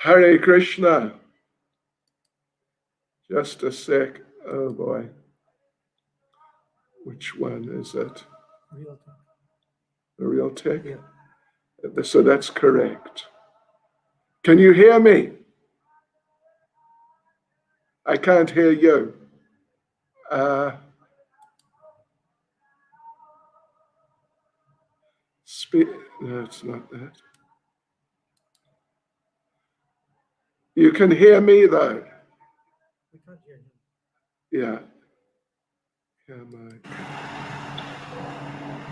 Hare Krishna. Just a sec. Oh boy. Which one is it? Real Tech. The Real Tech? Yeah. So that's correct. Can you hear me? I can't hear you. No, it's not that. You can hear me though. We can't hear him. Yeah. Yeah, Mike.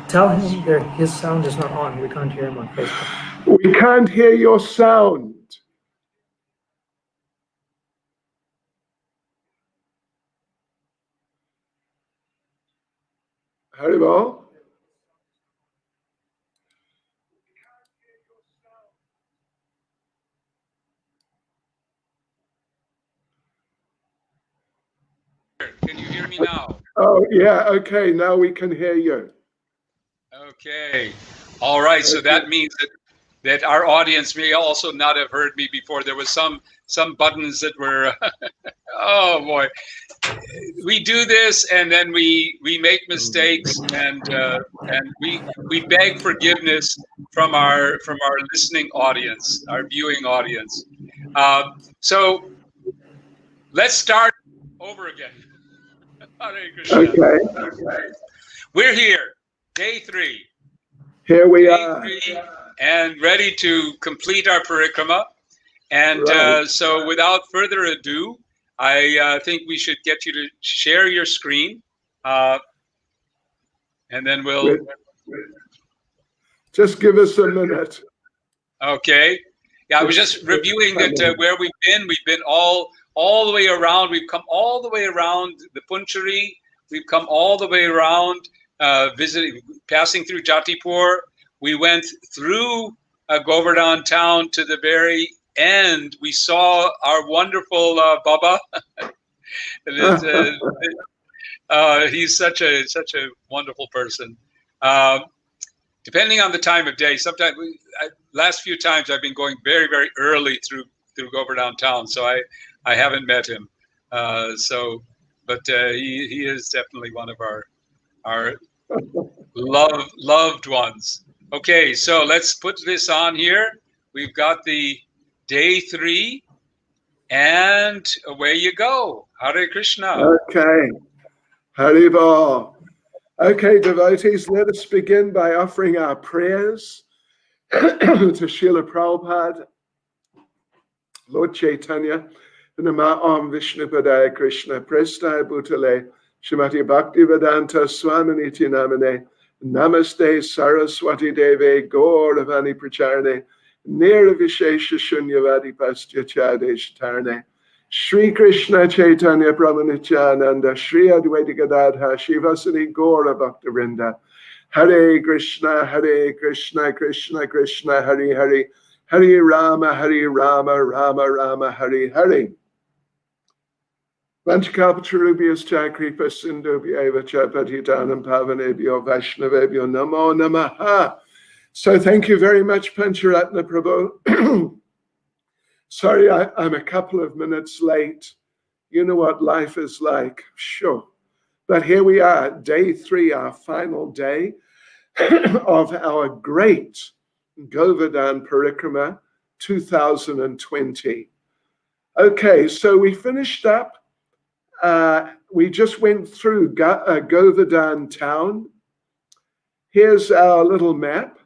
Tell him that his sound is not on. We can't hear him on Facebook. We can't hear your sound. Haribol? Can you hear me now? Oh, yeah. Okay. Now we can hear you. Okay. All right. So that means that our audience may also not have heard me before. There was some buttons that were, oh boy. We do this and then we make mistakes and we beg forgiveness from our listening audience, our viewing audience. So let's start over again. Hare Krishna. Okay. We're here, day 3. Here we day are. 3, and ready to complete our parikrama. And Right. so without further ado, I think we should get you to share your screen. And then we'll... Just give us a minute. Okay. Yeah, I was just reviewing that where we've been all the way around. We've come all the way around the Punchari. We've come all the way around, passing through Jatipur. We went through Govardhan town to the very end. We saw our wonderful Baba. He's such a wonderful person. Depending on the time of day, sometimes last few times I've been going very, very early through Govardhan town, so I haven't met him. But he is definitely one of our loved ones. Okay, so let's put this on here. We've got the day 3, and away you go. Hare Krishna. Okay. Haribol. Okay, devotees, let us begin by offering our prayers to Srila Prabhupada, Lord Chaitanya, Nama Om Vishnu Padaya Krishna, Prestaya Bhutale, Shrimati Bhakti Vedanta Swami Niti Namane, Namaste Saraswati Deve, Gauravani Pracharane, Nirvishesha Shunyavadi Pastya Chadesh Tarne, Shri Krishna Chaitanya Prabhu Nityananda, Shri Advaita Gadadha, Shivasani Gaura Bhaktavinda, Hare Krishna, Krishna Krishna, Hare Hare, Hare Rama, Rama Rama, Hare Hare. Vanchakapatarubhyas Chakripa Sindhubhyeva Chapatitanam Pavanebhyo Vaishnavebhyo Namo Namaha. So thank you very much, Pancharatna Prabhu. Sorry, I'm a couple of minutes late. You know what life is like, sure. But here we are, day 3, our final day of our great Govardhan Parikrama 2020. Okay, so we finished up. We just went through Govardhan town. Here's our little map.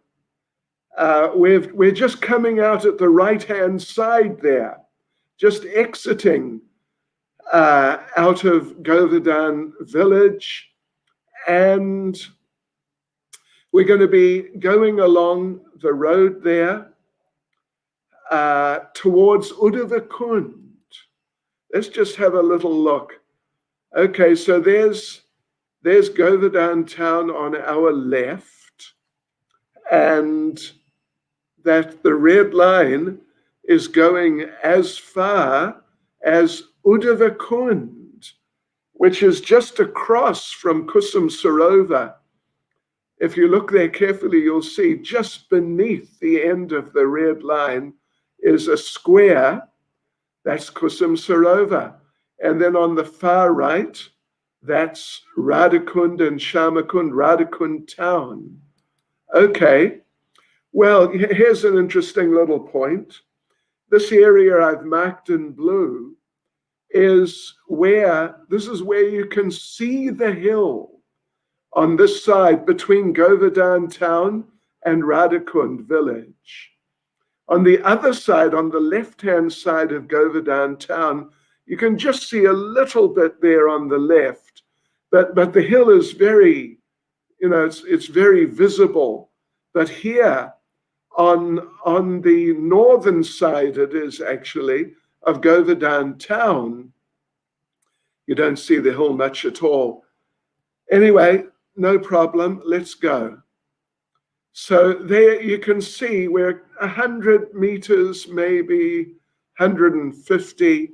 We're just coming out at the right-hand side there, just exiting out of Govardhan village, and we're going to be going along the road there towards Uddhavakund. Let's just have a little look. Okay, so there's Govardhan town on our left, and that the red line is going as far as Uddhavakund, which is just across from Kusum Sarovar. If you look there carefully, you'll see just beneath the end of the red line is a square. That's Kusum Sarovar. And then on the far right, that's Radhakund and Shamakund, Radhakund town. Okay, well, here's an interesting little point. This area I've marked in blue is where you can see the hill on this side between Govardhan town and Radhakund village. On the other side, on the left-hand side of Govardhan town, you can just see a little bit there on the left, but the hill is very, it's very visible. But here on the northern side, it is actually, of Govardhan town, you don't see the hill much at all. Anyway, no problem, let's go. So there you can see we're 100 meters, maybe 150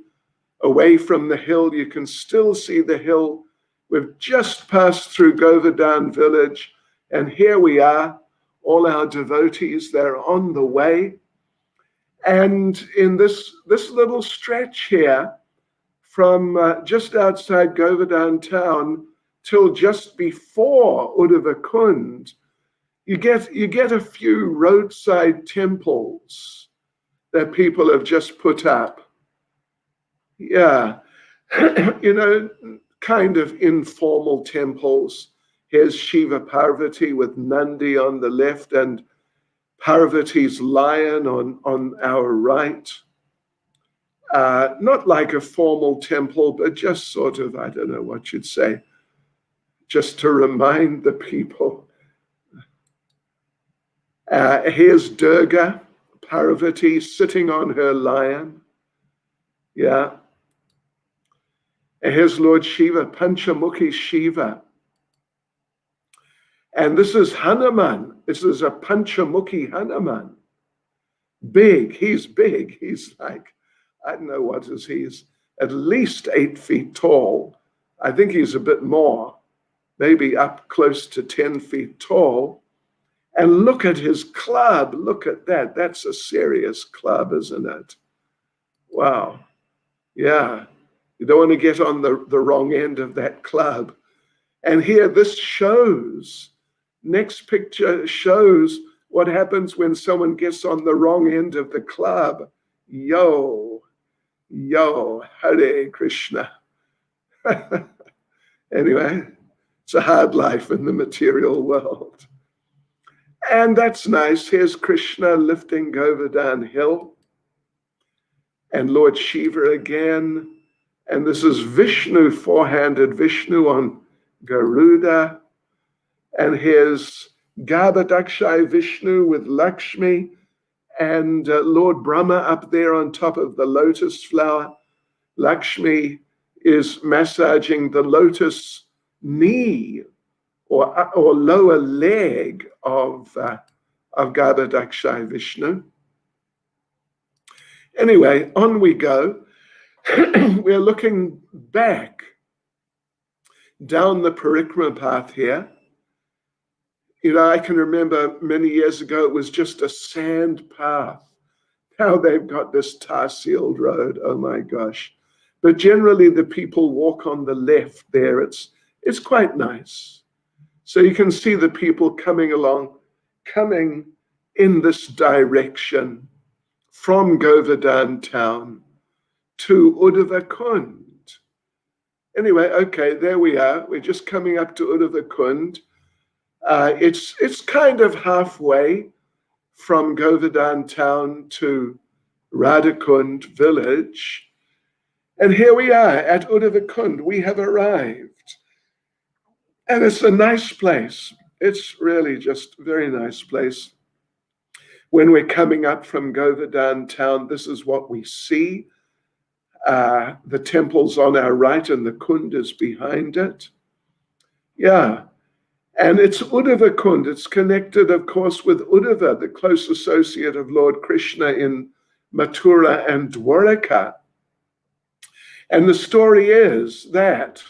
away from the hill. You can still see the hill. We've just passed through Govardhan village, and here we are, all our devotees, they're on the way. And in this little stretch here, from just outside Govardhan town till just before Uddhavakund, you get a few roadside temples that people have just put up. Yeah, kind of informal temples. Here's Shiva Parvati with Nandi on the left and Parvati's lion on our right. Not like a formal temple, but just sort of, I don't know what you'd say, just to remind the people. Here's Durga, Parvati, sitting on her lion. Yeah. And here's Lord Shiva, Panchamukhi Shiva. And this is Hanuman. This is a Panchamukhi Hanuman. Big, he's big. He's like, I don't know what is he's at least 8 feet tall. I think he's a bit more, maybe up close to 10 feet tall. And look at his club. Look at that. That's a serious club, isn't it? Wow. Yeah. You don't want to get on the wrong end of that club. And here this shows, next picture shows what happens when someone gets on the wrong end of the club. Yo, Hare Krishna. Anyway, it's a hard life in the material world. And that's nice. Here's Krishna lifting Govardhan Hill. And Lord Shiva again. And this is Vishnu, four-handed Vishnu on Garuda. And here's Garbhodakshai Vishnu with Lakshmi. And Lord Brahma up there on top of the lotus flower. Lakshmi is massaging the lotus knee or lower leg of Garbhodakshai Vishnu. Anyway, on we go. We're looking back down the Parikrama path here. I can remember many years ago, it was just a sand path. Now they've got this tar-sealed road, oh my gosh. But generally the people walk on the left there. It's quite nice. So you can see the people coming in this direction from Govardhan town to Uddhavakund. Anyway, okay, there we are. We're just coming up to Uddhavakund. It's kind of halfway from Govardhan town to Radhakund village. And here we are at Uddhavakund. We have arrived. And it's a nice place. It's really just a very nice place. When we're coming up from Govardhan town, this is what we see. The temple's on our right and the kund is behind it. Yeah. And it's Uddhavakund. It's connected, of course, with Uddhava, the close associate of Lord Krishna in Mathura and Dwaraka. And the story is that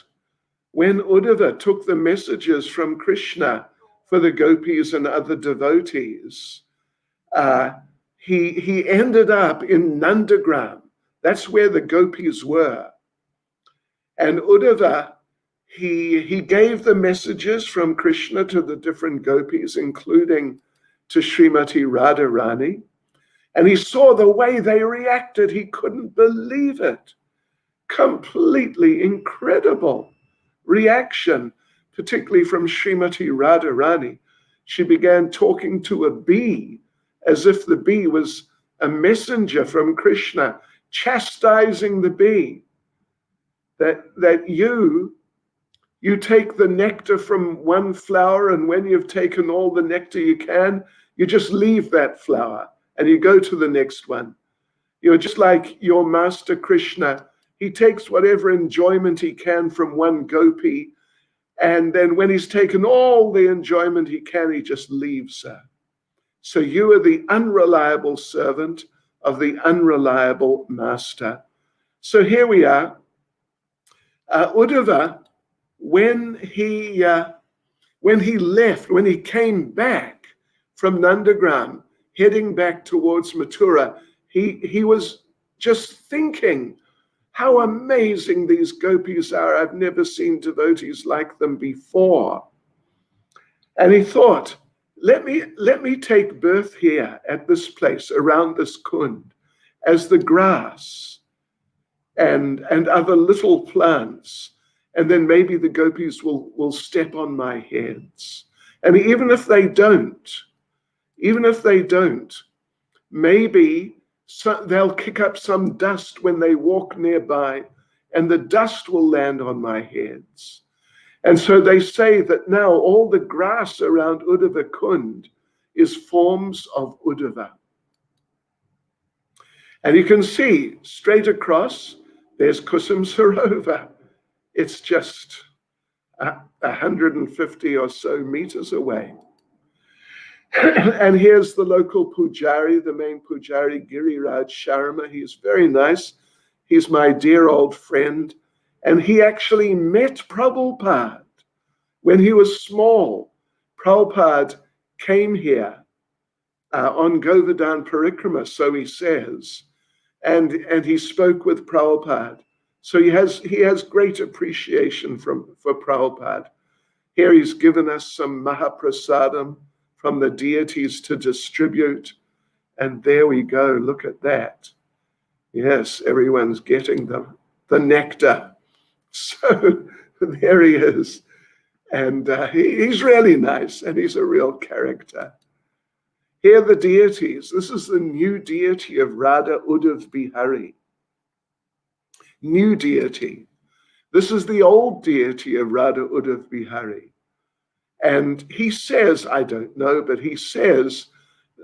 when Uddhava took the messages from Krishna for the gopis and other devotees, he ended up in Nandagram. That's where the gopis were. And Uddhava, he gave the messages from Krishna to the different gopis, including to Srimati Radharani. And he saw the way they reacted. He couldn't believe it. Completely incredible reaction, particularly from Srimati Radharani. She began talking to a bee as if the bee was a messenger from Krishna, chastising the bee. That you take the nectar from one flower, and when you've taken all the nectar you can, you just leave that flower and you go to the next one. You're just like your master Krishna. He takes whatever enjoyment he can from one gopi, and then when he's taken all the enjoyment he can, he just leaves her. So you are the unreliable servant of the unreliable master. So here we are. Uddhava, when he came back from Nandagram, heading back towards Mathura, he was just thinking, how amazing these gopis are. I've never seen devotees like them before. And he thought, let me take birth here at this place, around this kund, as the grass and other little plants. And then maybe the gopis will step on my heads. And even if they don't, maybe they'll kick up some dust when they walk nearby, and the dust will land on my heads. And so they say that now all the grass around Uddhava Kund is forms of Uddhava. And you can see straight across, there's Kusum Sarovar. It's just 150 or so meters away. And here's the local pujari, the main pujari, Giriraj Sharma. He's very nice. He's my dear old friend. And he actually met Prabhupada when he was small. Prabhupada came here on Govardhan Parikrama, so he says, and he spoke with Prabhupada. So he has great appreciation for Prabhupada. Here he's given us some Mahaprasadam from the deities to distribute. And there we go, look at that. Yes, everyone's getting the nectar. So there he is. And he's really nice, and he's a real character. Here are the deities. This is the new deity of Radha Uddhav Bihari. New deity. This is the old deity of Radha Uddhav Bihari. And he says, I don't know, but he says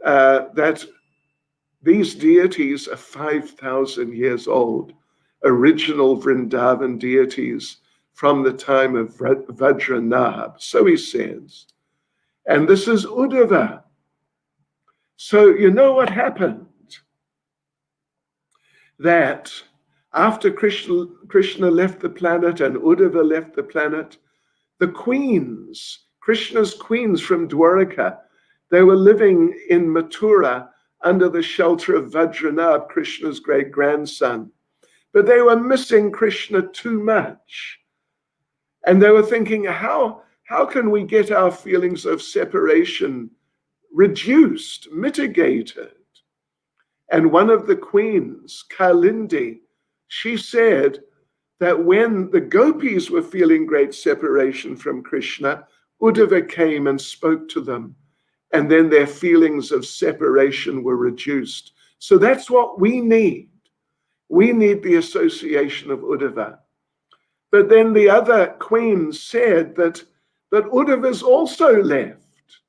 that these deities are 5,000 years old, original Vrindavan deities from the time of Vajranabh. So he says. And this is Uddhava. So you know what happened? That after Krishna left the planet and Uddhava left the planet, the queens, Krishna's queens from Dwaraka, they were living in Mathura under the shelter of Vajranabh, Krishna's great-grandson. But they were missing Krishna too much. And they were thinking, how can we get our feelings of separation reduced, mitigated? And one of the queens, Kalindi, she said that when the gopis were feeling great separation from Krishna, Uddhava came and spoke to them, and then their feelings of separation were reduced. So that's what we need. We need the association of Uddhava. But then the other queens said that Uddhava's also left.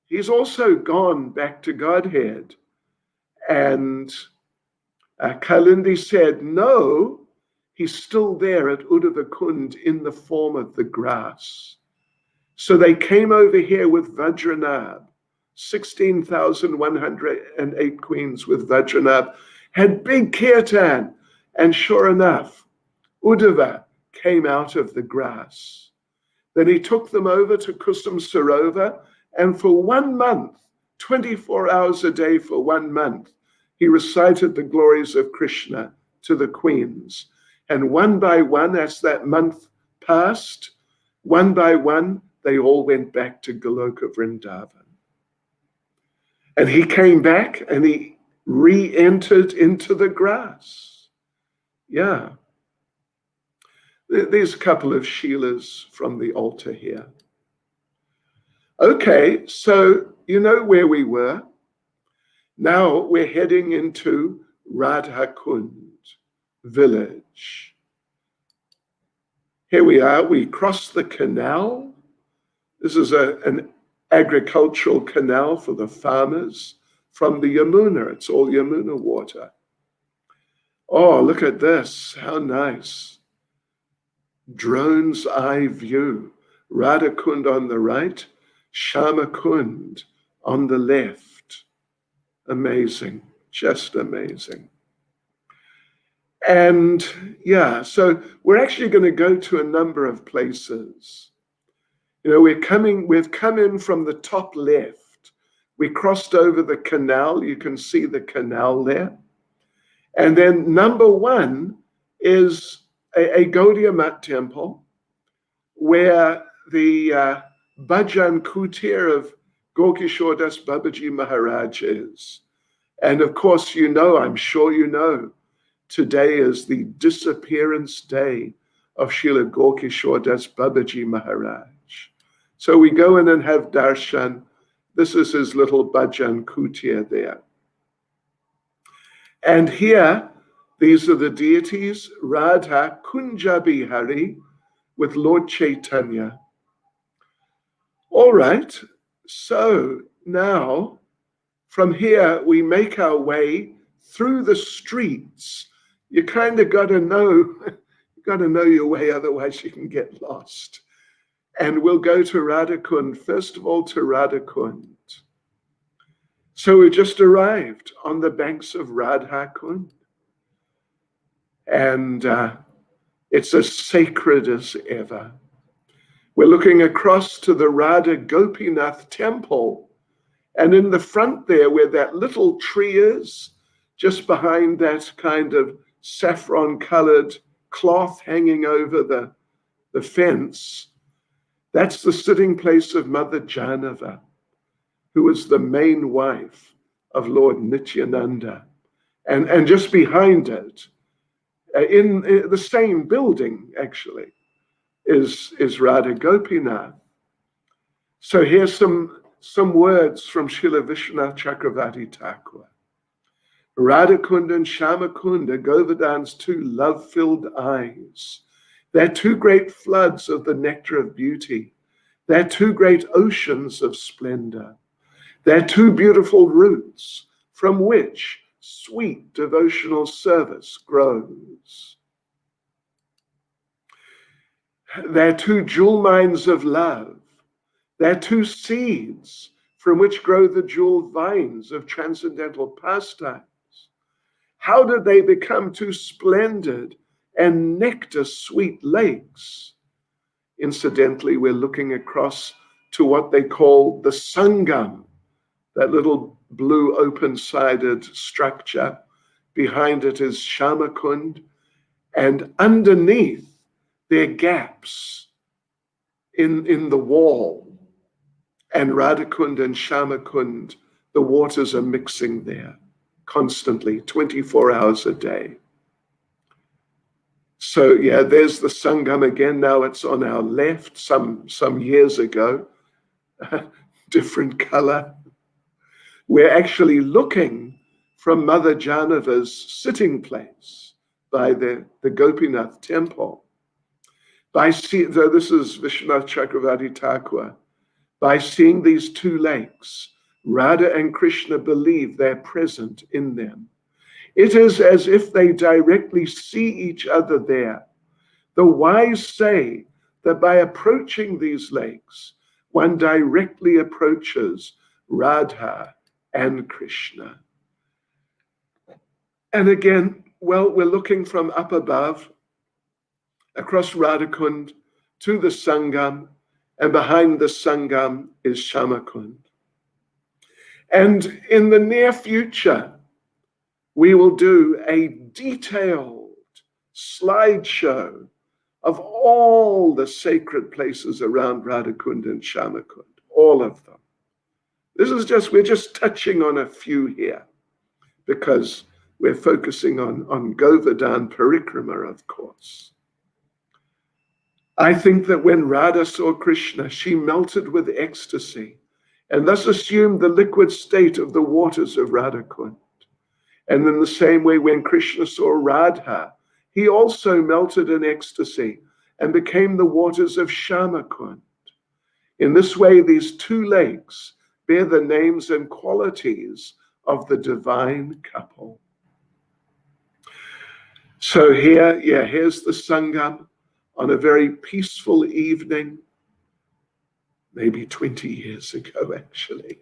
He's also gone back to Godhead. And Kalindi said, no, he's still there at Uddhava Kund in the form of the grass. So they came over here with Vajranabh, 16,108 queens with Vajranabh, had big kirtan, and sure enough, Uddhava came out of the grass. Then he took them over to Kusum Sarovar, and for 1 month 24 hours a day for 1 month, he recited the glories of Krishna to the queens. And one by one, as that month passed, one by one, they all went back to Goloka Vrindavan. And he came back and he re-entered into the grass. Yeah. There's a couple of Sheilas from the altar here. Okay, so you know where we were. Now we're heading into Radhakund village. Here we are, we crossed the canal. This is an agricultural canal for the farmers from the Yamuna. It's all Yamuna water. Oh, look at this, how nice. Drone's eye view. Radhakund on the right, Shamakund on the left. Amazing, just amazing. And yeah, so we're actually going to go to a number of places. You know, we've come in from the top left. We crossed over the canal. You can see the canal there. And then number one is a Gaudiya temple where the Bhajan Kutir of Gaurkishore Das Babaji Maharaj is. And of course, you know, I'm sure you know, today is the disappearance day of Srila Gaurkishore Das Babaji Maharaj. So we go in and have darshan. This is his little Bhajan Kutir there. And here, these are the deities, Radha Kunjabi Hari with Lord Chaitanya. All right, so now from here we make our way through the streets. You kind of got to know your way, otherwise you can get lost. And we'll go to Radhakund, first of all to Radhakund. So we just arrived on the banks of Radhakund. And it's as sacred as ever. We're looking across to the Radha Gopinath Temple. And in the front there, where that little tree is, just behind that kind of saffron-colored cloth hanging over the fence, that's the sitting place of Mother Janava, who was the main wife of Lord Nityananda. And just behind it, in the same building, actually, is Radha Gopinath. So here's some words from Srila Vishwanath Chakravarti Thakur. Radhakund and Shamakund are Govardhan's two love-filled eyes. They're two great floods of the nectar of beauty. They're two great oceans of splendor. They're two beautiful roots from which sweet devotional service grows. They're two jewel mines of love. They're two seeds from which grow the jewel vines of transcendental pastimes. How did they become two splendid and nectar-sweet lakes? Incidentally, we're looking across to what they call the Sangam, that little blue open-sided structure. Behind it is Shamakund, and underneath there are gaps in the wall. And Radhakund and Shamakund, the waters are mixing there constantly, 24 hours a day. So yeah, there's the Sangam again. Now it's on our left, some years ago, different color. We're actually looking from Mother Janava's sitting place by the Gopinath Temple. Though this is Vishwanath Chakravarti Thakur, by seeing these two lakes, Radha and Krishna believe they're present in them. It is as if they directly see each other there. The wise say that by approaching these lakes, one directly approaches Radha and Krishna. And again, well, we're looking from up above, across Radhakund to the Sangam, and behind the Sangam is Shamakund. And in the near future, we will do a detailed slideshow of all the sacred places around Radhakund and Shyamakund, all of them. We're just touching on a few here because we're focusing on Govardhan Parikrama, of course. I think that when Radha saw Krishna, she melted with ecstasy and thus assumed the liquid state of the waters of Radhakund. And in the same way, when Krishna saw Radha, he also melted in ecstasy and became the waters of Shyamakund. In this way, these two lakes bear the names and qualities of the divine couple. So here's the Sangam on a very peaceful evening, maybe 20 years ago, actually.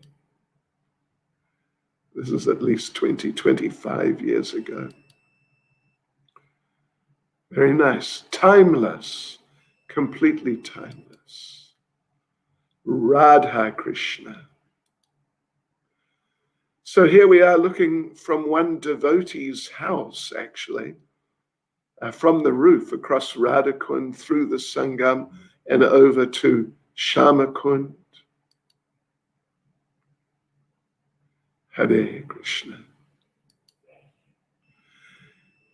This is at least 20, 25 years ago. Very nice. Timeless. Completely timeless. Radha Krishna. So here we are looking from one devotee's house, actually, from the roof across Radhakund, through the Sangam, and over to Shyamakund. Hare Krishna.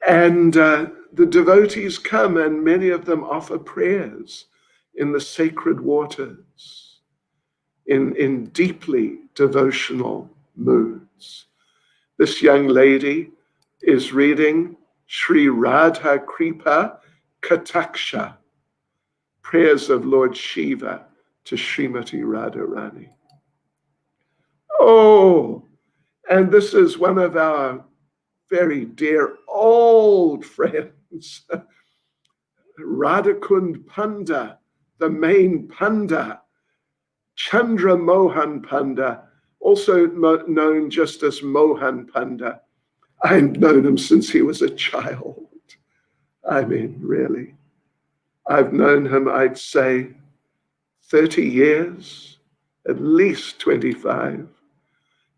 And the devotees come, and many of them offer prayers in the sacred waters, in deeply devotional moods. This young lady is reading Sri Radha Kripa Kataksha, prayers of Lord Shiva to Srimati Radharani. Oh, and this is one of our very dear old friends, Radhakund Panda, the main Panda, Chandra Mohan Panda, also known just as Mohan Panda. I've known him since he was a child. I mean, really. I've known him, I'd say, 30 years, at least 25.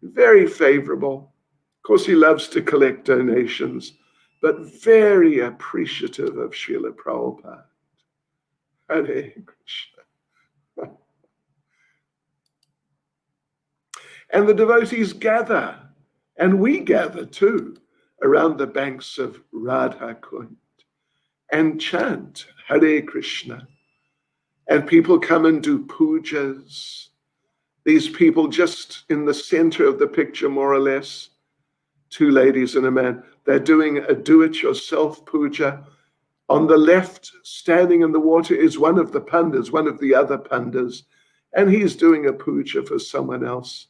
Very favorable. Of course, he loves to collect donations, but very appreciative of Srila Prabhupada. Hare Krishna. And the devotees gather, and we gather too, around the banks of Radhakund and chant Hare Krishna. And people come and do pujas. These people just in the center of the picture, more or less, two ladies and a man, they're doing a do-it-yourself puja. On the left, standing in the water, is one of the pandas, one of the other pandas, and he's doing a puja for someone else.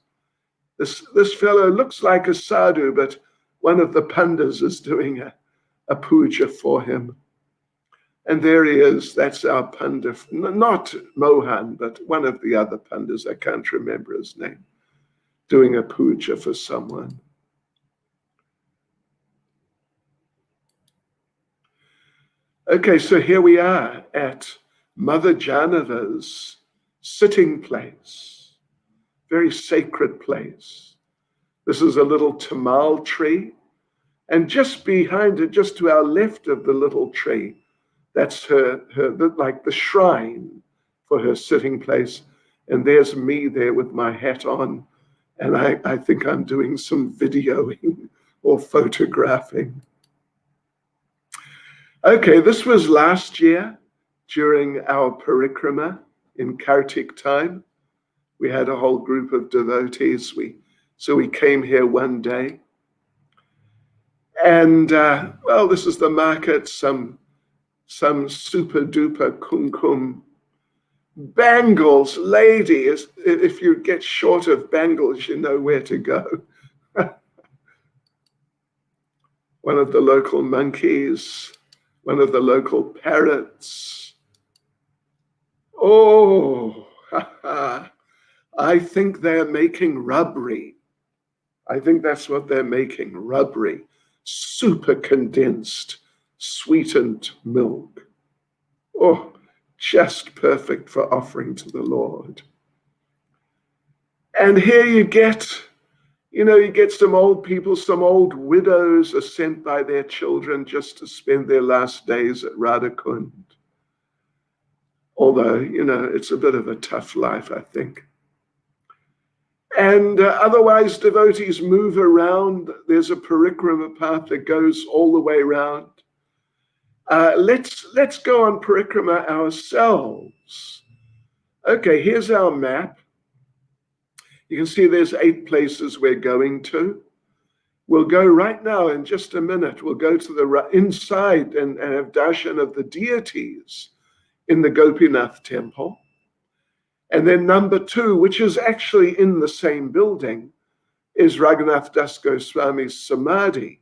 This fellow looks like a sadhu, but one of the pandas is doing a puja for him. And there he is, that's our panda, not Mohan, but one of the other pandas, I can't remember his name, doing a puja for someone. Okay, so here we are at Mother Janava's sitting place. Very sacred place. This is a little tamal tree, and just behind it, just to our left of the little tree, that's like the shrine for her sitting place. And there's me there with my hat on, and I think I'm doing some videoing or photographing. Okay, this was last year during our Parikrama in Kartik time. We had a whole group of devotees. So we came here one day. And, this is the market, some super duper kumkum bangles. Ladies, if you get short of bangles, you know where to go. One of the local monkeys, one of the local parrots. Oh, I think they're making rubbery. I think that's what they're making, rubbery, super condensed, sweetened milk. Oh, just perfect for offering to the Lord. And here you get You get some old people, some old widows are sent by their children just to spend their last days at Radhakund. Although, it's a bit of a tough life, I think. And otherwise, devotees move around. There's a Parikrama path that goes all the way around. Let's go on Parikrama ourselves. Okay, here's our map. You can see there's 8 places we're going to. We'll go right now in just a minute. We'll go to the inside and have darshan of the deities in the Gopinath Temple. And then number 2, which is actually in the same building, is Raghunath Das Goswami's Samadhi.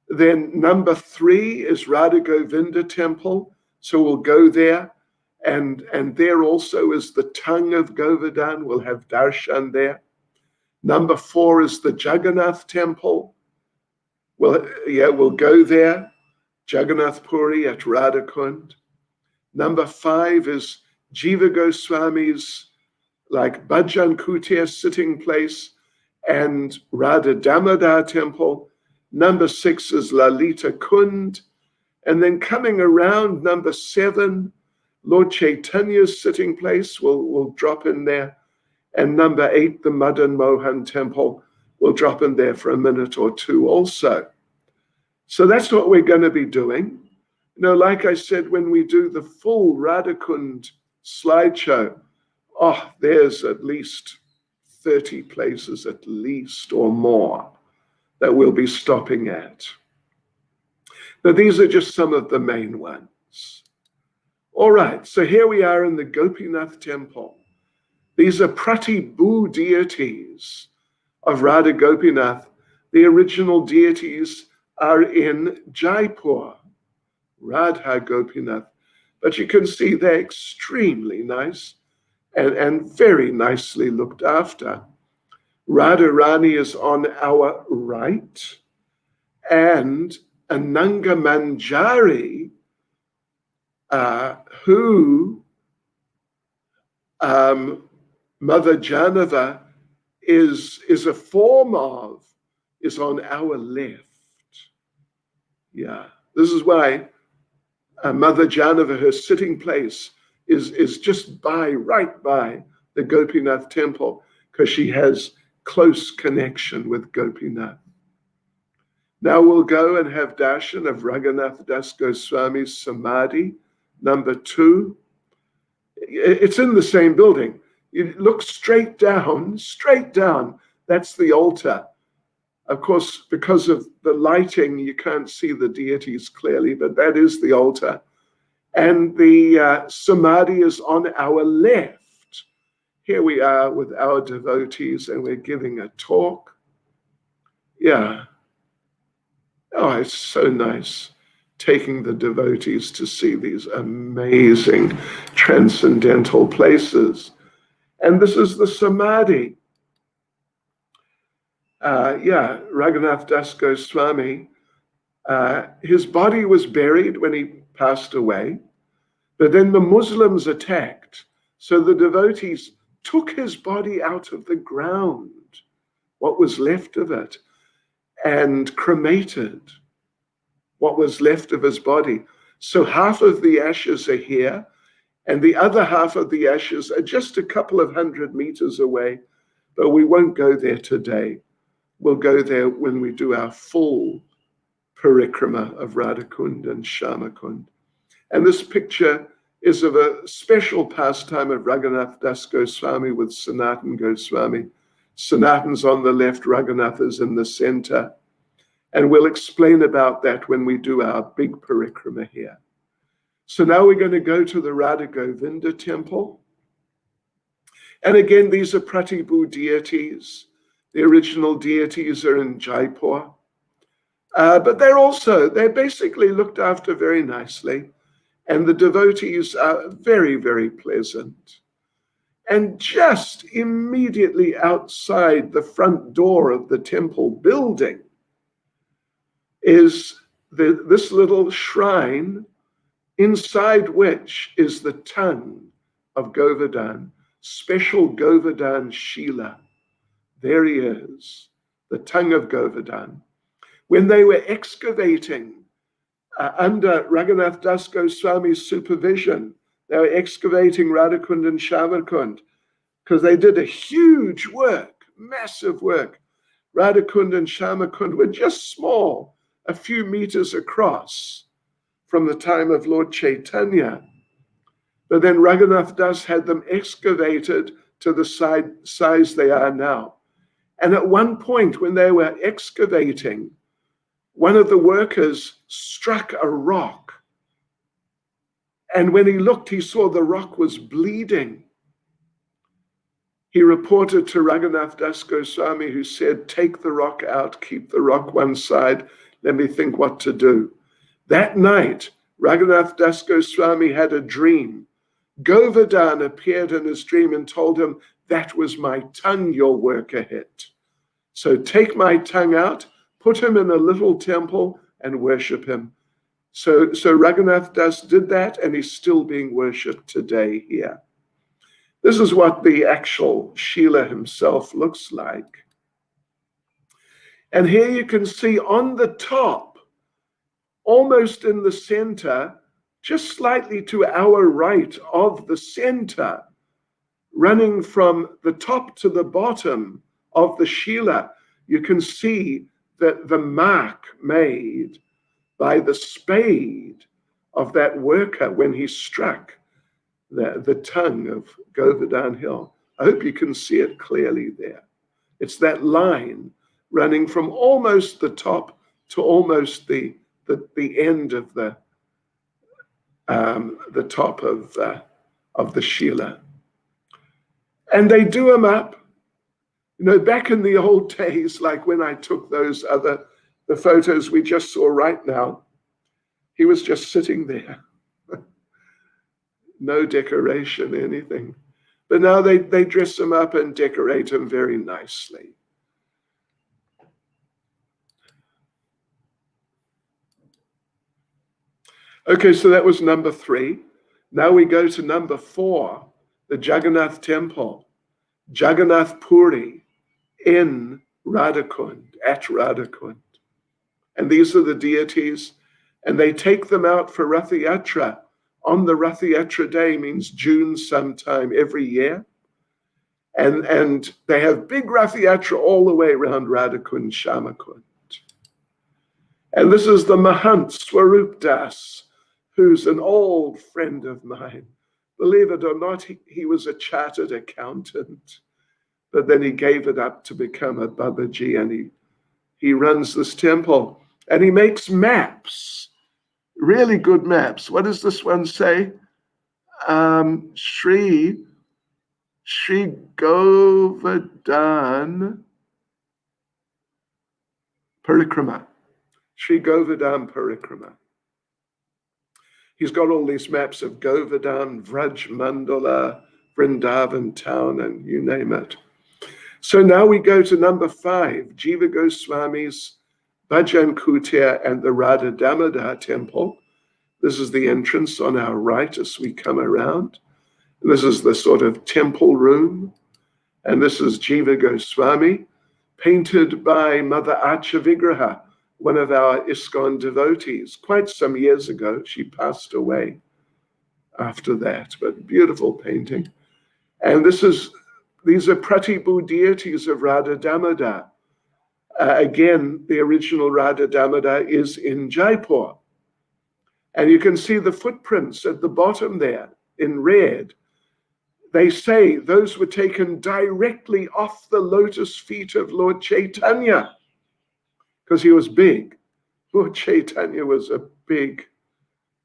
Then number 3 is Radha Govinda Temple. So we'll go there. And there also is the tongue of Govardhan. We'll have darshan there. Number 4 is the Jagannath Temple. We'll go there. Jagannath Puri at Radhakund. Number 5 is Jiva Goswami's Bhajan Kutir sitting place and Radha Damodar Temple. Number 6 is Lalita Kund. And then coming around, number 7, Lord Chaitanya's sitting place, we'll drop in there. And number 8, the Madan Mohan Temple, we'll drop in there for a minute or 2 also. So that's what we're going to be doing. Like I said, when we do the full Radhakund slideshow, there's at least 30 places at least or more that we'll be stopping at. But these are just some of the main ones. All right, so here we are in the Gopinath Temple. These are Pratibhu deities of Radha Gopinath. The original deities are in Jaipur, Radha Gopinath. But you can see they're extremely nice and very nicely looked after. Radha Rani is on our right, and Ananga Manjari, who Mother Janava is a form of, is on our left. Yeah, this is why Mother Janava, her sitting place, is just right by the Gopinath Temple, because she has close connection with Gopinath. Now we'll go and have darshan of Raghunath Das Goswami's Samadhi, number 2. It's in the same building. You look straight down, that's the altar. Of course, because of the lighting, you can't see the deities clearly, but that is the altar. And the Samadhi is on our left. Here we are with our devotees, and we're giving a talk. Yeah. Oh, it's so nice taking the devotees to see these amazing transcendental places. And this is the Samadhi. Raghunath Das Goswami, his body was buried when he passed away, but then the Muslims attacked. So the devotees took his body out of the ground, what was left of it, and cremated what was left of his body. So half of the ashes are here, and the other half of the ashes are just a couple of 100 meters away, but we won't go there today. We'll go there when we do our full Parikrama of Radhakund and Shyamakund. And this picture is of a special pastime of Raghunath Das Goswami with Sanatan Goswami. Sanatan's on the left, Raghunath is in the center. And we'll explain about that when we do our big Parikrama here. So now we're going to go to the Radha Govinda Temple. And again, these are Pratibhu deities. The original deities are in Jaipur. But they're basically looked after very nicely. And the devotees are very, very pleasant. And just immediately outside the front door of the temple building is this little shrine, inside which is the tongue of Govardhan, special Govardhan Shila. There he is, the tongue of Govardhan. When they were excavating under Raghunath Das Goswami's supervision, they were excavating Radhakund and Shamakund because they did a huge work, massive work. Radhakund and Shamakund were just small, a few meters across from the time of Lord Chaitanya. But then Raghunath Das had them excavated to the size they are now. And at one point when they were excavating, one of the workers struck a rock. And when he looked, he saw the rock was bleeding. He reported to Raghunath Das Goswami, who said, "Take the rock out, keep the rock one side, let me think what to do." That night, Raghunath Das Goswami had a dream. Govardhan appeared in his dream and told him, "That was my tongue your worker hit. So take my tongue out, put him in a little temple and worship him." So Raghunath Das did that, and he's still being worshipped today here. This is what the actual Srila himself looks like. And here you can see on the top, almost in the center, just slightly to our right of the center, running from the top to the bottom of the Srila, you can see that the mark made by the spade of that worker when he struck the tongue of Govardhan Hill. I hope you can see it clearly there. It's that line running from almost the top to almost the end of the top of the Srila. And they do them up. You know, back in the old days, like when I took the photos we just saw right now, he was just sitting there. No decoration, anything. But now they dress him up and decorate him very nicely. Okay, so that was number 3. Now we go to number 4, the Jagannath Temple, Jagannath Puri in Radhakund, at Radhakund. And these are the deities, and they take them out for Ratha Yatra. On the Ratha Yatra day, means June sometime every year. And they have big Ratha Yatra all the way around Radhakund, Shamakund. And this is the Mahant Swarup Das, who's an old friend of mine. Believe it or not, he was a chartered accountant, but then he gave it up to become a Babaji, and he runs this temple, and he makes maps. Really good maps. What does this one say? Sri Govardhan Parikrama. Sri Govardhan Parikrama. He's got all these maps of Govardhan, Vraj Mandala, Vrindavan town, and you name it. So now we go to number 5, Jiva Goswami's Bhajan Kutir and the Radha Damodar Temple. This is the entrance on our right as we come around. And this is the sort of temple room. And this is Jiva Goswami, painted by Mother Archa Vigraha, one of our ISKCON devotees. Quite some years ago, she passed away after that, but beautiful painting. And these are Pratibhu deities of Radha Damodar. Again, the original Radha Damodar is in Jaipur. And you can see the footprints at the bottom there in red. They say those were taken directly off the lotus feet of Lord Chaitanya, because he was big. Lord Chaitanya was a big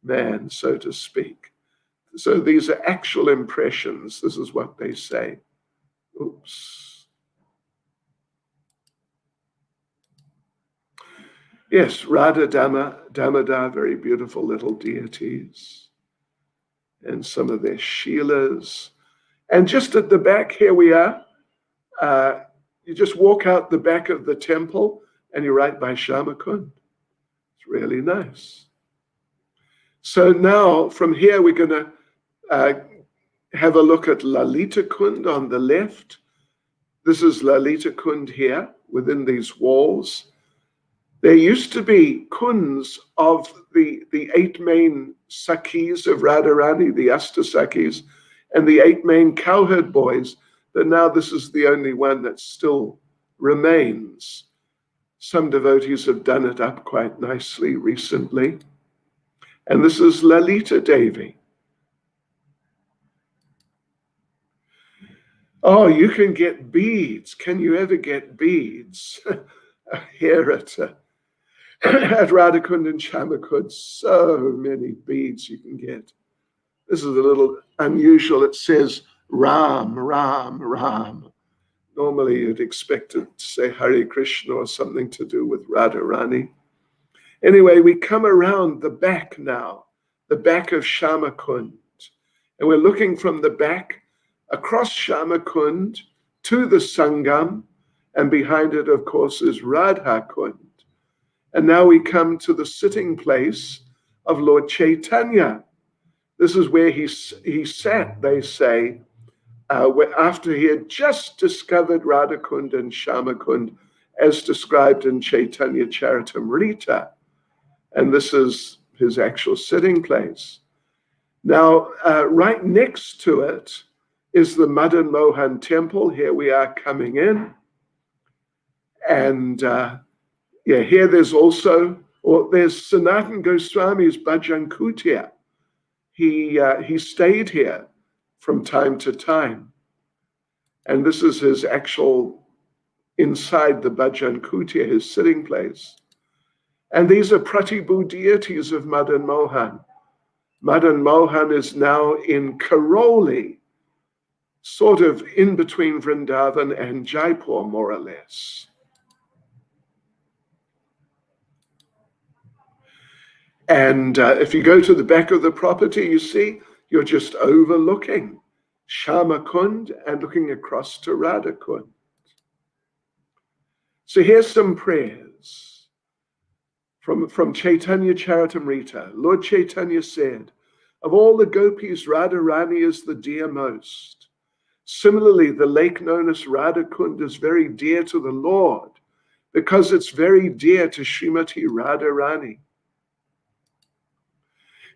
man, so to speak. So these are actual impressions. This is what they say. Oops. Yes, Radha Damodar, very beautiful little deities. And some of their Sheilas. And just at the back, here we are. You just walk out the back of the temple and you're right by Shamakund. It's really nice. So now from here, we're going to have a look at Lalita Kund on the left. This is Lalita Kund here within these walls. There used to be kunds of the 8 main Sakhis of Radharani, the Ashtasakis, and the 8 main cowherd boys, but now this is the only one that still remains. Some devotees have done it up quite nicely recently. And this is Lalita Devi. Oh, you can get beads. Can you ever get beads? Here at Radhakund and Shamakund, so many beads you can get. This is a little unusual. It says Ram, Ram, Ram. Normally you'd expect it to say Hare Krishna or something to do with Radharani. Anyway, we come around the back now, the back of Shamakund. And we're looking from the back across Shamakund to the Sangam. And behind it, of course, is Radhakund. And now we come to the sitting place of Lord Chaitanya. This is where he sat, they say, after he had just discovered Radhakund and Shamakund as described in Chaitanya Charitamrita. And this is his actual sitting place. Now, right next to it is the Madan Mohan Temple. Here we are coming in. And here there's also, there's Sanatan Goswami's Bhajan Kutia. He stayed here from time to time. And this is his actual, inside the Bhajan Kutia, his sitting place. And these are Pratibhu deities of Madan Mohan. Madan Mohan is now in Karoli, sort of in between Vrindavan and Jaipur, more or less. And if you go to the back of the property, you see, you're just overlooking Shamakund and looking across to Radhakund. So here's some prayers from Chaitanya Charitamrita. Lord Chaitanya said, of all the gopis, Radharani is the dearmost. Similarly, the lake known as Radhakund is very dear to the Lord because it's very dear to Srimati Radharani.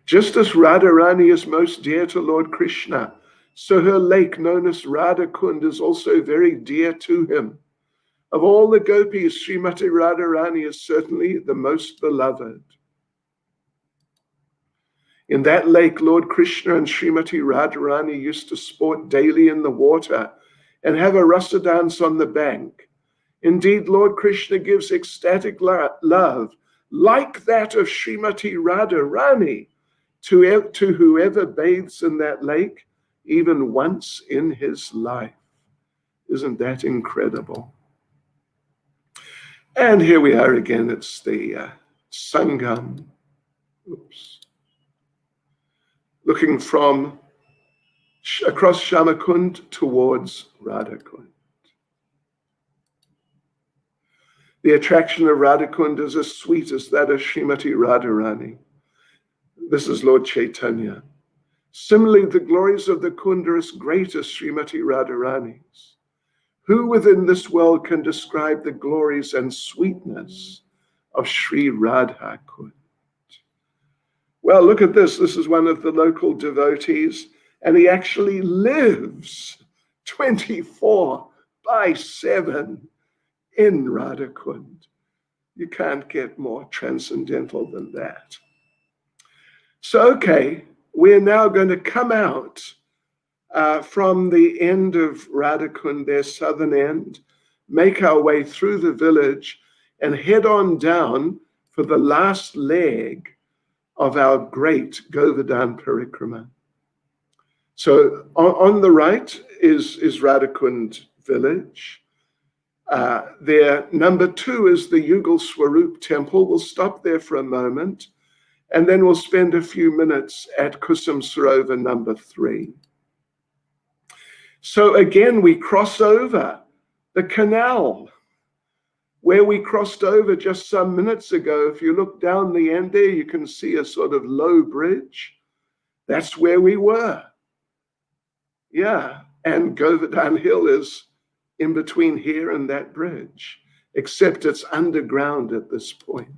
Just as Radharani is most dear to Lord Krishna, so her lake known as Radhakund is also very dear to him. Of all the gopis, Srimati Radharani is certainly the most beloved. In that lake, Lord Krishna and Srimati Radharani used to sport daily in the water and have a rasa dance on the bank. Indeed, Lord Krishna gives ecstatic love like that of Srimati Radharani to whoever bathes in that lake, even once in his life. Isn't that incredible? And here we are again. It's the Sangam. Oops. Looking from across Shamakund towards Radhakund. The attraction of Radhakund is as sweet as that of Srimati Radharani. This is Lord Chaitanya. Similarly, the glories of the Kund are as great as Srimati Radharani's. Who within this world can describe the glories and sweetness of Sri Radha Kund? Well, look at this. This is one of the local devotees, and he actually lives 24/7 in Radhakund. You can't get more transcendental than that. So, okay, we're now going to come out from the end of Radhakund, their southern end, make our way through the village and head on down for the last leg of our great Govardhan Parikrama. So on the right is Radhakund village. There, number 2 is the Yugal Swarup Temple. We'll stop there for a moment, and then we'll spend a few minutes at Kusum Sarovar number 3. So again, we cross over the canal where we crossed over just some minutes ago. If you look down the end there, you can see a sort of low bridge. That's where we were. Yeah, and Govardhan Hill is in between here and that bridge, except it's underground at this point.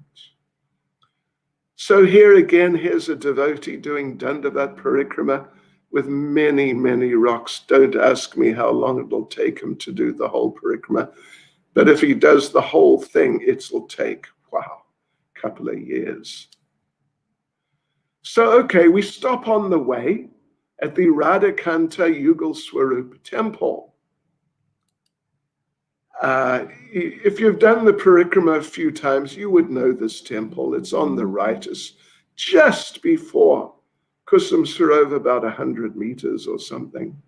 So here again, here's a devotee doing Dandavat Parikrama with many, many rocks. Don't ask me how long it'll take him to do the whole Parikrama. But if he does the whole thing, it'll take, wow, a couple of years. So, okay, we stop on the way at the Radhikanta Yugal Swarup Temple. If you've done the Parikrama a few times, you would know this temple. It's on the right. It's just before Kusum Sarovar, about 100 meters or something.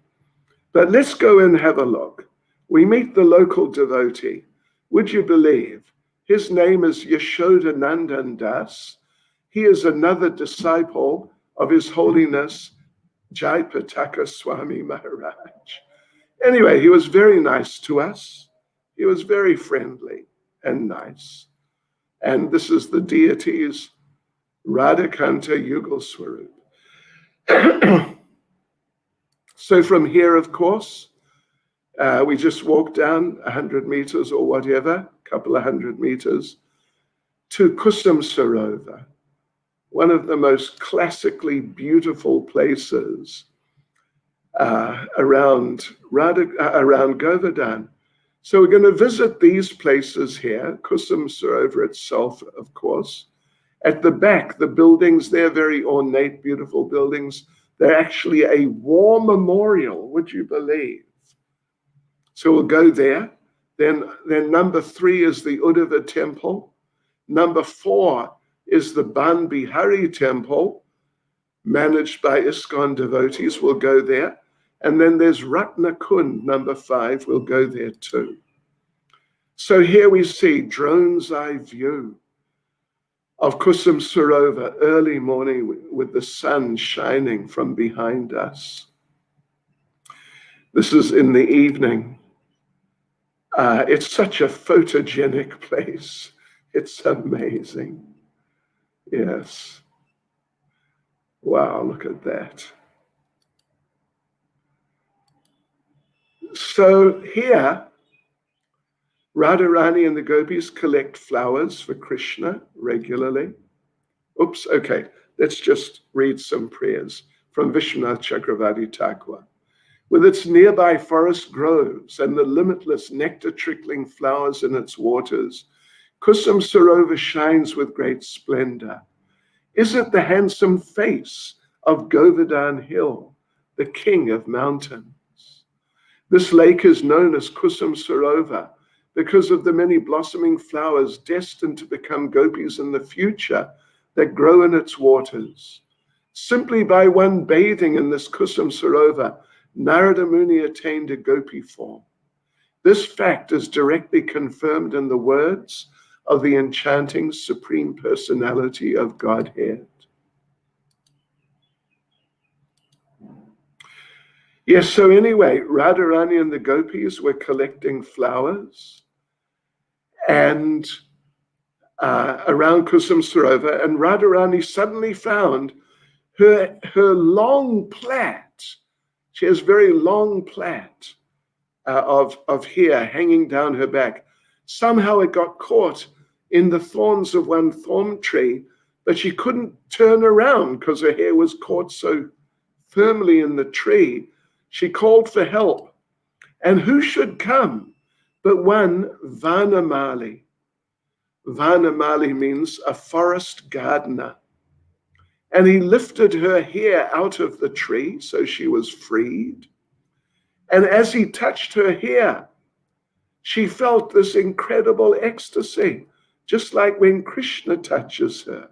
But let's go and have a look. We meet the local devotee. Would you believe? His name is Yashodanandan Das. He is another disciple of His Holiness Jaipataka Swami Maharaj. Anyway, he was very nice to us. He was very friendly and nice. And this is the deities, Radhikanta Yugal Swarup. So from here, of course, we just walked down 100 meters or whatever, a couple of 100 meters, to Kusum Sarovar, one of the most classically beautiful places around Govardhan. So we're going to visit these places here, Kusum Sarovar itself, of course. At the back, the buildings, they're very ornate, beautiful buildings. They're actually a war memorial, would you believe? So we'll go there. Then number 3 is the Uddhava Temple. Number 4 is the Ban Bihari Temple, managed by ISKCON devotees. We'll go there. And then there's Ratna Kund, number 5. We'll go there too. So here we see drone's eye view of Kusum Sarovar early morning with the sun shining from behind us. This is in the evening. It's such a photogenic place. It's amazing. Yes. Wow, look at that. So here, Radharani and the gopis collect flowers for Krishna regularly. Oops, okay, let's just read some prayers from Vishwanath Chakravarti Thakur. With its nearby forest groves and the limitless nectar-trickling flowers in its waters, Kusum Sarovar shines with great splendor. Is it the handsome face of Govardhan Hill, the king of mountains? This lake is known as Kusum Sarovar because of the many blossoming flowers destined to become gopis in the future that grow in its waters. Simply by one bathing in this Kusum Sarovar, Narada Muni attained a gopi form. This fact is directly confirmed in the words of the enchanting Supreme Personality of Godhead. Yes, so anyway, Radharani and the gopis were collecting flowers and around Kusum Sarovar, and Radharani suddenly found her long plait. She has very long plait of hair hanging down her back. Somehow it got caught in the thorns of one thorn tree, but she couldn't turn around because her hair was caught so firmly in the tree. She called for help. And who should come but one Vanamali? Vanamali means a forest gardener. And he lifted her hair out of the tree, so she was freed. And as he touched her hair, she felt this incredible ecstasy, just like when Krishna touches her.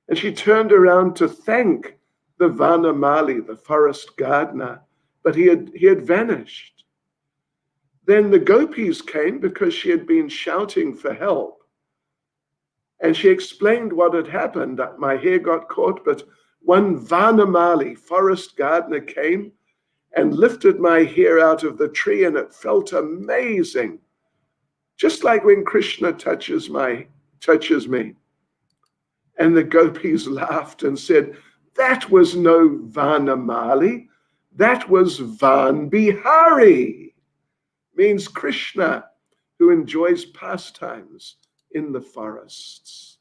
And she turned around to thank the Vanamali, the forest gardener, but he had vanished. Then the gopis came because she had been shouting for help. And she explained what had happened. My hair got caught, but one Vanamali, forest gardener, came and lifted my hair out of the tree, and it felt amazing. Just like when Krishna touches me. And the gopis laughed and said, that was no Vanamali, that was Van Bihari, means Krishna, who enjoys pastimes in the forests.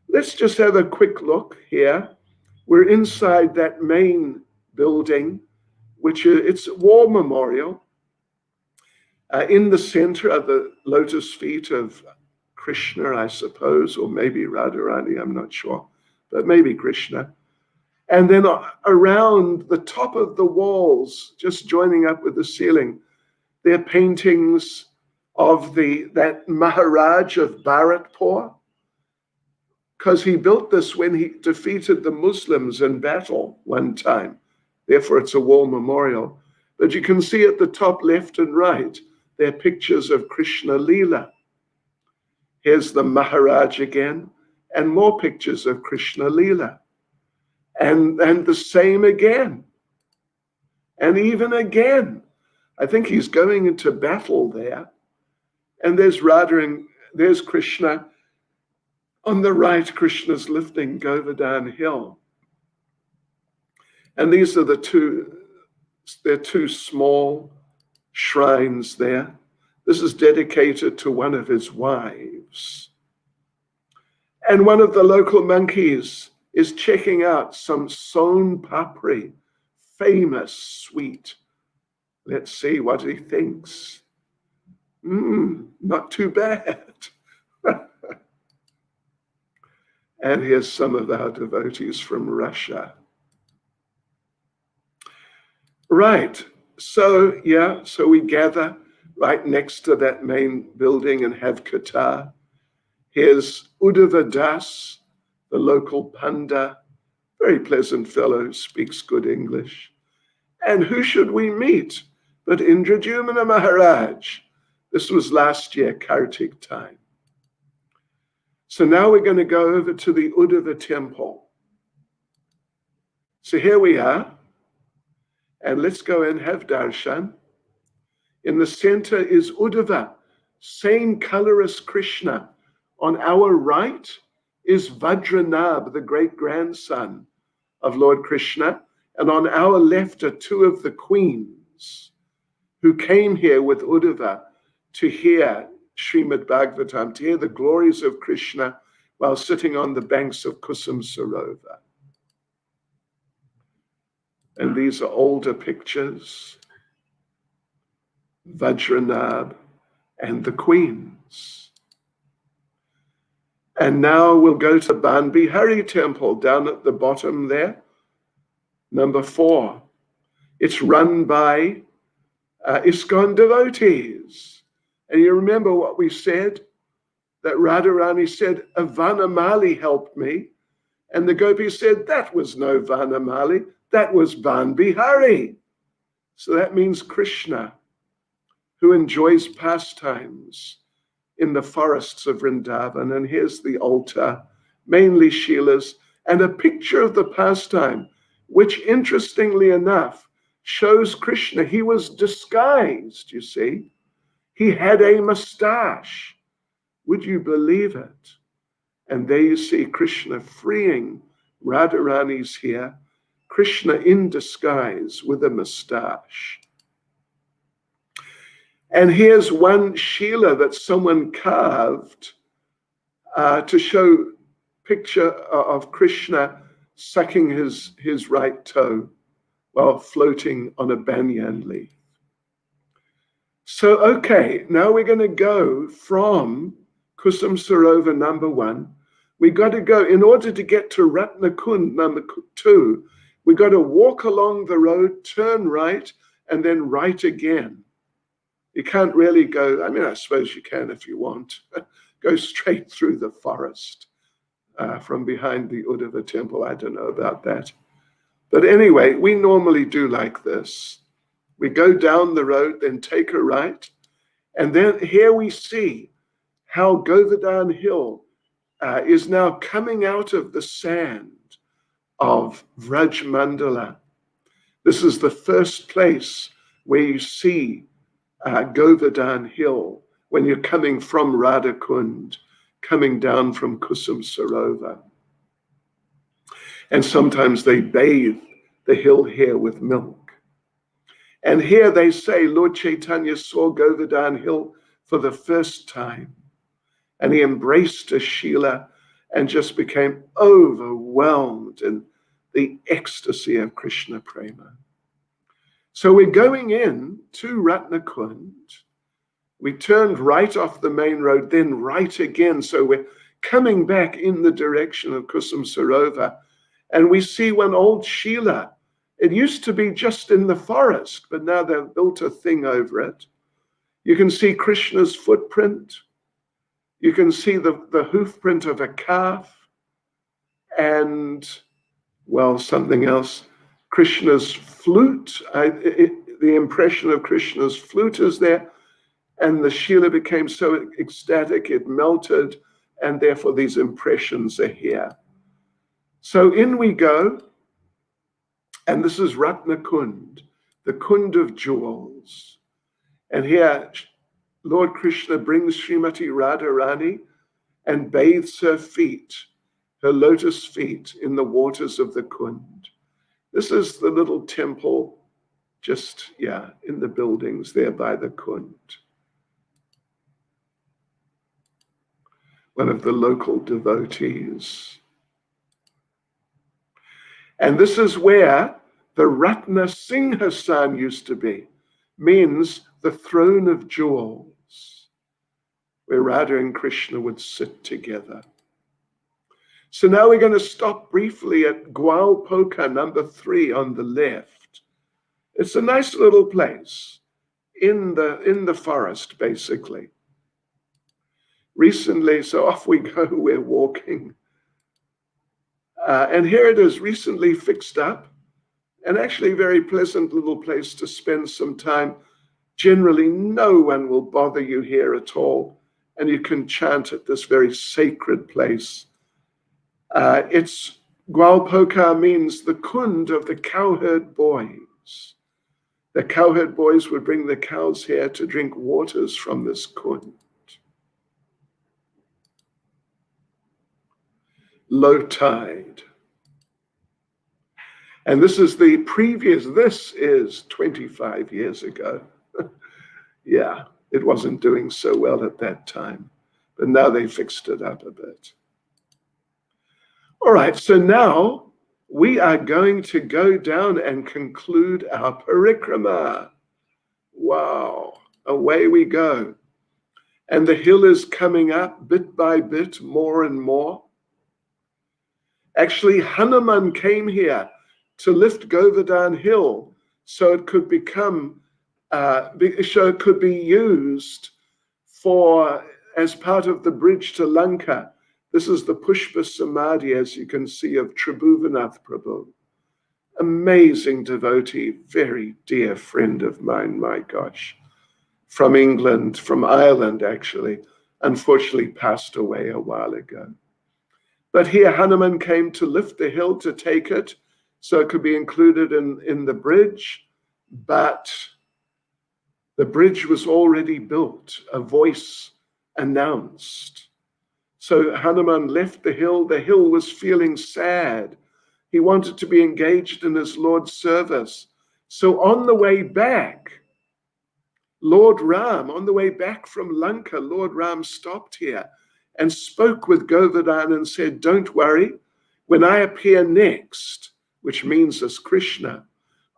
Let's just have a quick look here. We're inside that main building, which it's a war memorial. In the center are the lotus feet of Krishna, I suppose, or maybe Radharani, I'm not sure, but maybe Krishna. And then around the top of the walls, just joining up with the ceiling, there are paintings of that Maharaj of Bharatpur, because he built this when he defeated the Muslims in battle one time. Therefore, it's a war memorial. But you can see at the top left and right, there are pictures of Krishna Leela. Here's the Maharaj again, and more pictures of Krishna Leela. And the same again. And even again. I think he's going into battle there. And there's Radha and there's Krishna. On the right, Krishna's lifting Govardhan Hill. And these are they're two small shrines there. This is dedicated to one of his wives. And one of the local monkeys is checking out some son papri, famous sweet. Let's see what he thinks. Not too bad. And here's some of our devotees from Russia. Right, so we gather right next to that main building and have Katha. Here's Uddhava Das, the local panda, very pleasant fellow, speaks good English. And who should we meet but Indradyumna Maharaj? This was last year, Kartik time. So now we're going to go over to the Uddhava Temple. So here we are. And let's go and have darshan. In the center is Uddhava, same color as Krishna. On our right is Vajranab, the great-grandson of Lord Krishna. And on our left are two of the queens who came here with Uddhava to hear Srimad Bhagavatam, to hear the glories of Krishna while sitting on the banks of Kusum Sarovar. And these are older pictures. Vajranab and the queens. And now we'll go to Ban Bihari Temple down at the bottom there, number 4. It's run by ISKCON devotees. And you remember what we said? That Radharani said, a Vanamali helped me. And the gopis said, that was no Vanamali, that was Ban Bihari. So that means Krishna, who enjoys pastimes in the forests of Vrindavan. And here's the altar, mainly Shilas, and a picture of the pastime, which interestingly enough shows Krishna. He was disguised, you see. He had a mustache. Would you believe it? And there you see Krishna freeing Radharani's here. Krishna in disguise with a mustache. And here's one Shila that someone carved to show picture of Krishna sucking his right toe while floating on a banyan leaf. So, okay, now we're going to go from Kusum Sarovar number 1. We got to go, in order to get to Ratnakund number 2, we got to walk along the road, turn right, and then right again. You can't really go, I mean, I suppose you can if you want, go straight through the forest from behind the Uddhava temple. I don't know about that. But anyway, we normally do like this. We go down the road, then take a right. And then here we see how Govardhan Hill is now coming out of the sand of Vraj Mandala. This is the first place where you see Govardhan Hill when you're coming from Radhakund, coming down from Kusum Sarovar. And sometimes they bathe the hill here with milk. And here they say Lord Chaitanya saw Govardhan Hill for the first time, and he embraced a Srila and just became overwhelmed in the ecstasy of Krishna Prema. So we're going in to Ratnakund. We turned right off the main road, then right again. So we're coming back in the direction of Kusum Sarovar, and we see one old Srila. It used to be just in the forest, but now they've built a thing over it. You can see Krishna's footprint. You can see the hoof print of a calf, and, well, something else. Krishna's flute, the impression of Krishna's flute is there, and the Srila became so ecstatic it melted, and therefore these impressions are here. So in we go, and this is Ratnakund, the Kund of jewels. And here Lord Krishna brings Srimati Radharani and bathes her feet, her lotus feet, in the waters of the Kund. This is the little temple just, in the buildings there by the Kund. One of the local devotees. And this is where the Ratna Singhasan used to be, means the throne of jewels, where Radha and Krishna would sit together. So now we're going to stop briefly at Gwalpoka, number 3 on the left. It's a nice little place in the forest, basically. Recently, so off we go, we're walking. And here it is, recently fixed up, and actually a very pleasant little place to spend some time. Generally, no one will bother you here at all, and you can chant at this very sacred place. It's Gwalpoka means the Kund of the cowherd boys. The cowherd boys would bring the cows here to drink waters from this Kund. Low tide. And this is this is 25 years ago. It wasn't doing so well at that time, but now they fixed it up a bit. All right, so now we are going to go down and conclude our Parikrama. Wow, away we go. And the hill is coming up bit by bit, more and more. Actually, Hanuman came here to lift Govardhan Hill so it could become, so it could be used as part of the bridge to Lanka. This is the Pushpa Samadhi, as you can see, of Tribhuvanath Prabhu. Amazing devotee, very dear friend of mine, my gosh. From England, from Ireland, actually. Unfortunately passed away a while ago. But here Hanuman came to lift the hill, to take it, so it could be included in the bridge. But the bridge was already built, a voice announced. So Hanuman left the hill. The hill was feeling sad. He wanted to be engaged in his Lord's service. So on the way back, Lord Ram, on the way back from Lanka, Lord Ram stopped here and spoke with Govardhan and said, don't worry, when I appear next, which means as Krishna,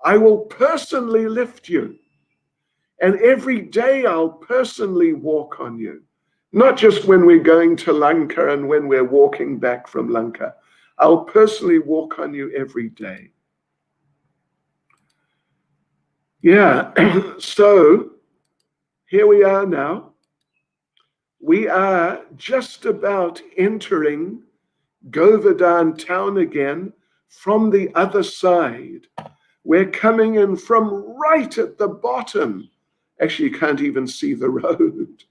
I will personally lift you. And every day I'll personally walk on you. Not just when we're going to Lanka and when we're walking back from Lanka. I'll personally walk on you every day. So here we are now. We are just about entering Govardhan town again from the other side. We're coming in from right at the bottom. Actually, you can't even see the road.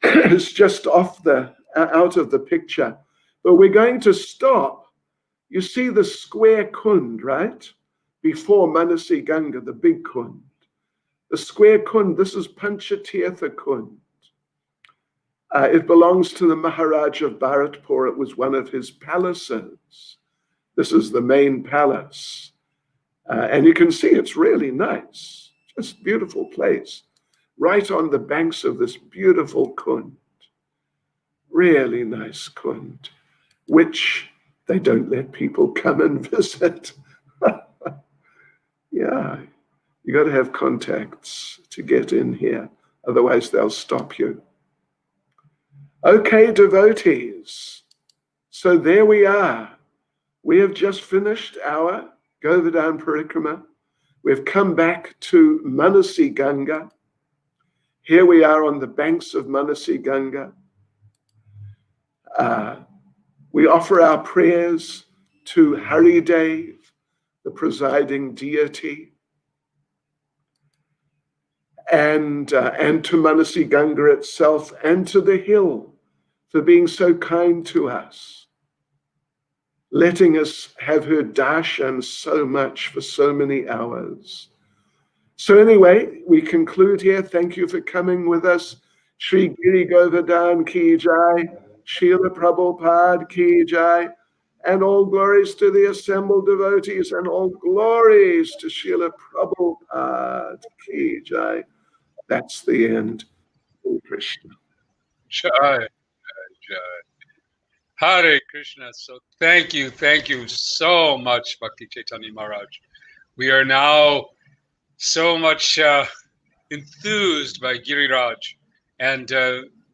It's just out of the picture. But we're going to stop. You see the square Kund, right? Before Manasi Ganga, the big Kund. The square Kund, this is Panchatirtha Kund. It belongs to the Maharaj of Bharatpur. It was one of his palaces. This is the main palace. And you can see it's really nice. This beautiful place, right on the banks of this beautiful Kund. Really nice Kund, which they don't let people come and visit. Yeah, you got to have contacts to get in here, otherwise they'll stop you. Okay, devotees, so there we are. We have just finished our Govardhan Parikrama. We've come back to Manasi Ganga. Here we are on the banks of Manasi Ganga. We offer our prayers to Haridev, the presiding deity, and to Manasi Ganga itself, and to the hill for being so kind to us, letting us have her darshan so much for so many hours. So anyway, we conclude here. Thank you for coming with us. Shri Giri Govardhan Ki Jai, Srila Prabhupada Ki Jai, and all glories to the assembled devotees, and all glories to Srila Prabhupada Ki Jai. That's the end. Hare Krishna. Jai, Jai, Jai. Hare Krishna. So thank you so much, Bhakti Caitanya Maharaj. We are now so much enthused by Giriraj and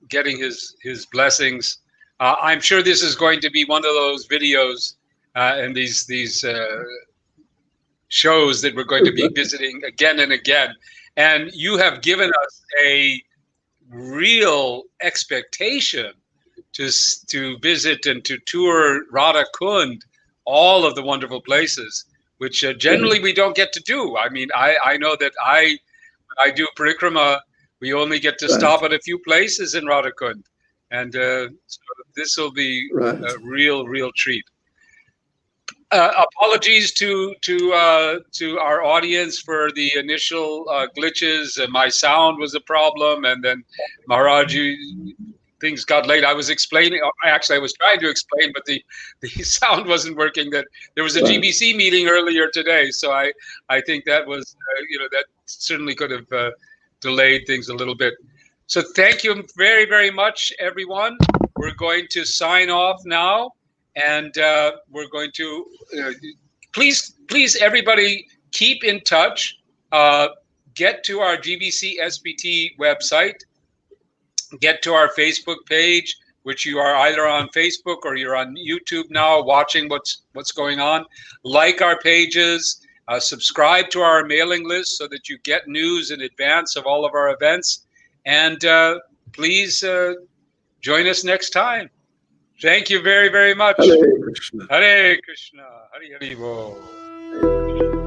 getting his blessings. I'm sure this is going to be one of those videos and these shows that we're going to be visiting again and again. And you have given us a real expectation to visit and to tour Radha Kund, all of the wonderful places, which generally we don't get to do. I mean, I know that I do Parikrama, we only get to stop at a few places in Radha Kund. And so this will be a real treat. Apologies to our audience for the initial glitches. My sound was a problem, and then Maharaj, things got late. I was explaining. Actually, I was trying to explain, but the sound wasn't working. That there was a GBC meeting earlier today, so I think that was that certainly could have delayed things a little bit. So thank you very much, everyone. We're going to sign off now. And we're going to please everybody keep in touch. Get to our GBC SPT website. Get to our Facebook page, which you are either on Facebook or you're on YouTube now, watching what's going on. Like our pages. Subscribe to our mailing list so that you get news in advance of all of our events. And please join us next time. Thank you very much. Hare Krishna. Hare Krishna. Hare Hare Bo.